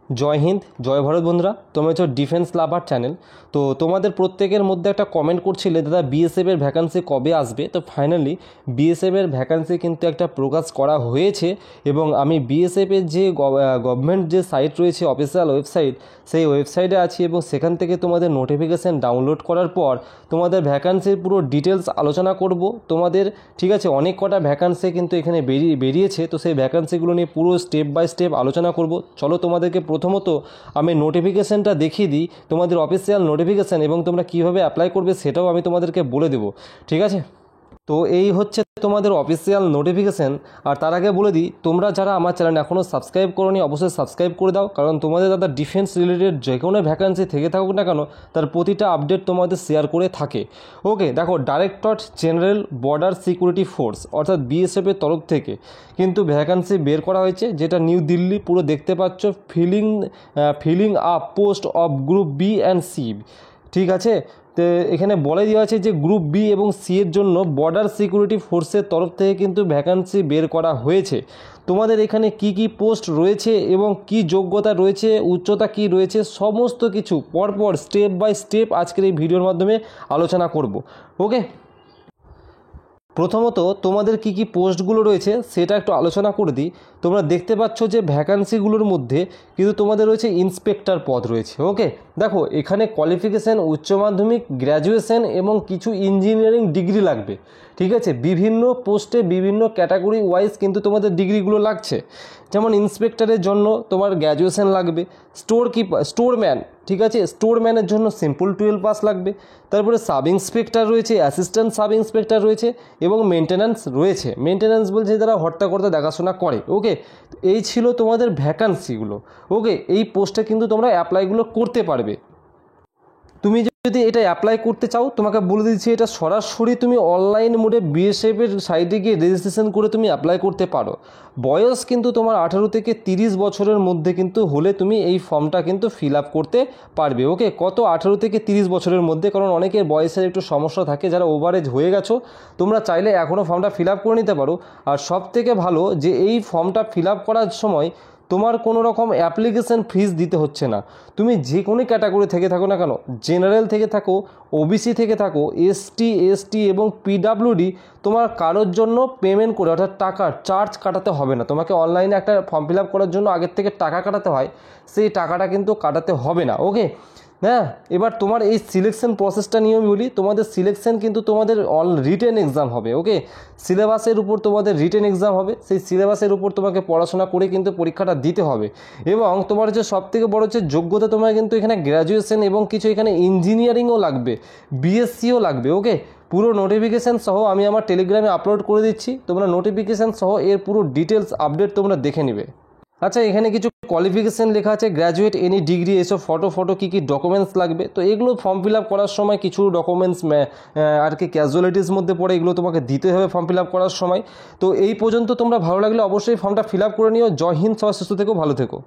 জয় হিন্দ, জয় ভারত বন্ধুরা। তোমরা হচ্ছে ডিফেন্স লাভার চ্যানেল। তো তোমাদের প্রত্যেকের মধ্যে একটা কমেন্ট করছিলে, দাদা বিএসএফের ভ্যাকান্সি কবে আসবে। তো ফাইনালি বিএসএফের ভ্যাকান্সি কিন্তু একটা প্রকাশ করা হয়েছে এবং আমি বিএসএফের যে গভর্নমেন্ট যে সাইট রয়েছে, অফিসিয়াল ওয়েবসাইট, সেই ওয়েবসাইটে আছি এবং সেখান থেকে তোমাদের নোটিফিকেশান ডাউনলোড করার পর তোমাদের ভ্যাকান্সির পুরো ডিটেলস আলোচনা করব তোমাদের। ঠিক আছে, অনেক কটা ভ্যাকান্সি কিন্তু এখানে বেরিয়েছে, তো সেই ভ্যাকান্সিগুলো নিয়ে পুরো স্টেপ বাই স্টেপ আলোচনা করব। চলো তোমাদেরকে প্রথমত আমি নোটিফিকেশানটা দেখিয়ে দিই, তোমাদের অফিসিয়াল নোটিফিকেশান, এবং তোমরা কীভাবে অ্যাপ্লাই করবে সেটাও আমি তোমাদেরকে বলে দেবো। ঠিক আছে, তো এই হচ্ছে তোমাদের অফিসিয়াল নোটিফিকেশান। আর তার আগে বলে দিই, তোমরা যারা আমার চ্যানেল এখনও সাবস্ক্রাইব করোনি অবশ্যই সাবস্ক্রাইব করে দাও, কারণ তোমাদের দাদা ডিফেন্স রিলেটেড যে কোনো ভ্যাকান্সি থেকে থাকুক না কেন তার প্রতিটা আপডেট তোমাদের শেয়ার করে থাকে। ওকে, দেখো, directorate general border security force অর্থাৎ বিএসএফের তরফ থেকে কিন্তু ভ্যাকান্সি বের করা হয়েছে, যেটা নিউ দিল্লি পুরো দেখতে পাচ্ছ, filling up post of group B and C. ঠিক আছে, তো এখানে বলে দেওয়া আছে যে গ্রুপ বি এবং সি এর জন্য বর্ডার সিকিউরিটি ফোর্সের তরফ থেকে কিন্তু ভ্যাকান্সি বের করা হয়েছে। তোমাদের এখানে কি কি পোস্ট রয়েছে এবং কি যোগ্যতা রয়েছে, উচ্চতা কি রয়েছে, সমস্ত কিছু পরপর স্টেপ বাই স্টেপ আজকের এই ভিডিওর মাধ্যমে আলোচনা করব। ওকে, প্রথমত তোমাদের কি কি পোস্টগুলো রয়েছে সেটা একটু আলোচনা করে দিই। তোমরা দেখতে পাচ্ছ যে ভ্যাকান্সিগুলোর মধ্যে কিন্তু তোমাদের রয়েছে ইন্সপেক্টর পদ রয়েছে। ওকে, দেখো, এখানে কোয়ালিফিকেশান উচ্চ মাধ্যমিক, গ্র্যাজুয়েশন এবং কিছু ইঞ্জিনিয়ারিং ডিগ্রি লাগবে। ঠিক আছে, বিভিন্ন পোস্টে বিভিন্ন ক্যাটাগরি ওয়াইজ কিন্তু তোমাদের ডিগ্রিগুলো লাগছে। যেমন ইন্সপেক্টরের জন্য তোমার গ্র্যাজুয়েশন লাগবে, স্টোরম্যান, ঠিক আছে, স্টোরম্যানের জন্য সিম্পল 12 পাস লাগবে। তারপরে সাব ইন্সপেক্টর রয়েছে, অ্যাসিস্ট্যান্ট সাব ইন্সপেক্টর রয়েছে এবং মেনটেন্যান্স রয়েছে। মেনটেন্যান্স বলছে যারা হর্তাকর্তা দেখাশোনা করে। ওকে, এই ছিল তোমাদের ভ্যাকান্সিগুলো। ওকে, এই পোস্টে কিন্তু তোমরা অ্যাপ্লাইগুলো করতে পারবে। তুমি যদি এটা অ্যাপ্লাই করতে চাও, তোমাকে বলে দিচ্ছি, এটা সরাসরি তুমি অনলাইন মোডে বিএসএফের সাইটে গিয়ে রেজিস্ট্রেশন করে তুমি অ্যাপ্লাই করতে পারো। বয়স কিন্তু তোমার 18 থেকে 30 বছরের মধ্যে কিন্তু হলে তুমি এই ফর্মটা কিন্তু ফিল আপ করতে পারবে। ওকে, কত? 18 থেকে 30 বছরের মধ্যে, কারণ অনেকের বয়সের একটু সমস্যা থাকে, যারা ওভারেজ হয়ে গেছো তোমরা চাইলে এখনও ফর্মটা ফিল আপ করে নিতে পারো। আর সবথেকে ভালো যে এই ফর্মটা ফিল আপ করার সময় তোমার কোনো রকম অ্যাপ্লিকেশন ফিস দিতে হচ্ছে না। তুমি যে কোনো ক্যাটাগরি থেকে থাকো না কেন, জেনারেল থেকে থাকো, ওবিসি থেকে থাকো, এসটি এবং পিডাব্লিউডি, তোমার কারোর জন্য পেমেন্ট করে অর্থাৎ টাকা চার্জ কাটাতে হবে না। তোমাকে অনলাইনে একটা ফর্ম ফিল আপ করার জন্য আগের থেকে টাকা কাটাতে হয়, সেই টাকাটা কিন্তু কাটাতে হবে না। ওকে, হ্যাঁ, এবার তোমার এই সিলেকশন প্রসেসটা নিয়ে আমি বলি। তোমাদের সিলেকশন কিন্তু তোমাদের রিটেন এক্সাম হবে। ওকে, সিলেবাসের উপর তোমাদের রিটেন এক্সাম হবে, সেই সিলেবাসের উপর তোমাকে পড়াশোনা করে কিন্তু পরীক্ষাটা দিতে হবে। এবং তোমার যে সবথেকে বড় হচ্ছে যোগ্যতা, তোমার কিন্তু এখানে গ্র্যাজুয়েশন এবং কিছু এখানে ইঞ্জিনিয়ারিংও লাগবে, বিএসসিও লাগবে। ওকে, পুরো নোটিফিকেশান সহ আমি আমার টেলিগ্রামে আপলোড করে দিচ্ছি, তোমরা নোটিফিকেশান সহ এর পুরো ডিটেলস আপডেট তোমরা দেখে নেবে। আচ্ছা, এখানে কিছু কোয়ালিফিকেশান লেখা আছে, গ্র্যাজুয়েট, এনি ডিগ্রি, এসব ফটো কী কী ডকুমেন্টস লাগবে। তো এগুলো ফর্ম ফিল আপ করার সময় কিছু ডকুমেন্টস আর কি ক্যাজুয়ালিটিস মধ্যে পড়ে, এগুলো তোমাকে দিতে হবে ফর্ম ফিল আপ করার সময়। তো এই পর্যন্ত তোমরা ভালো লাগলে অবশ্যই ফর্মটা ফিল আপ করে নিও। জয় হিন্দ, সবাই সুস্থ থেকো, ভালো থেকো।